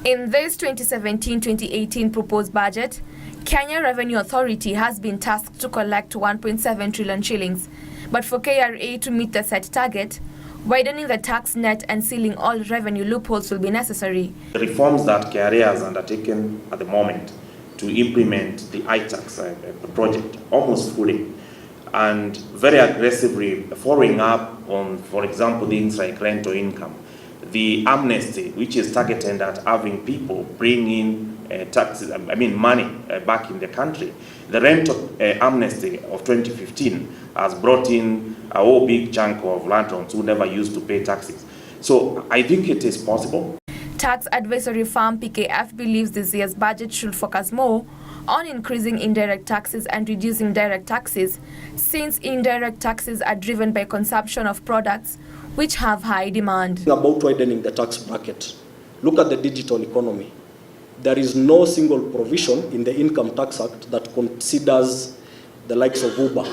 In this 2017-2018 proposed budget, Kenya Revenue Authority has been tasked to collect 1.7 trillion shillings. But for KRA to meet the set target, widening the tax net and sealing all revenue loopholes will be necessary. The reforms that KRA has undertaken at the moment to implement the iTax project almost fully and very aggressively following up on, for example, things like rental income, the amnesty, which is targeted at having people bring in money back in the country. The rental amnesty of 2015 has brought in a whole big chunk of landowners who never used to pay taxes. So I think it is possible. Tax advisory firm PKF believes this year's budget should focus more on increasing indirect taxes and reducing direct taxes, since indirect taxes are driven by consumption of products which have high demand. About widening the tax bracket, look at the digital economy. There is no single provision in the Income Tax Act that considers the likes of Uber.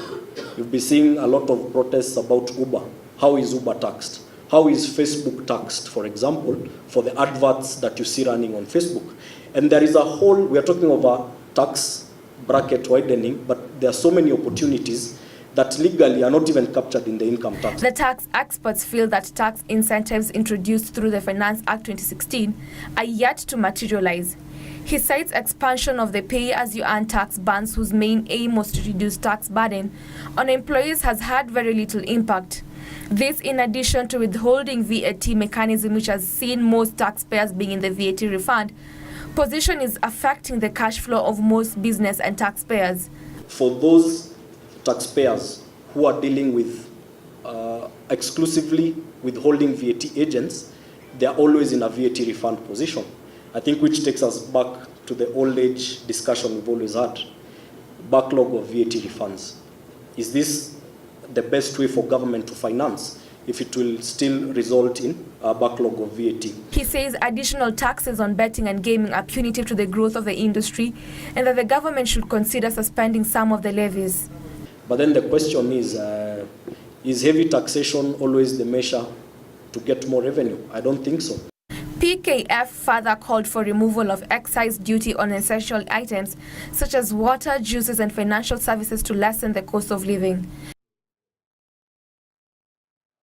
You'll be seeing a lot of protests about Uber. How is Uber taxed? How is Facebook taxed, for example, for the adverts that you see running on Facebook? And there is a whole, we are talking about tax bracket widening, but there are so many opportunities that legally are not even captured in the income tax. The tax experts feel that tax incentives introduced through the Finance Act 2016 are yet to materialize. He cites expansion of the pay-as-you-earn tax bands, whose main aim was to reduce tax burden on employees, has had very little impact. This in addition to withholding VAT mechanism, which has seen most taxpayers being in the VAT refund position, is affecting the cash flow of most business and taxpayers. For those taxpayers who are dealing with exclusively withholding VAT agents, they are always in a VAT refund position. I think which takes us back to the old age discussion we've always had, backlog of VAT refunds. Is this the best way for government to finance if it will still result in a backlog of VAT? He says additional taxes on betting and gaming are punitive to the growth of the industry and that the government should consider suspending some of the levies. But then the question is heavy taxation always the measure to get more revenue? I don't think so. PKF further called for removal of excise duty on essential items such as water, juices and financial services to lessen the cost of living.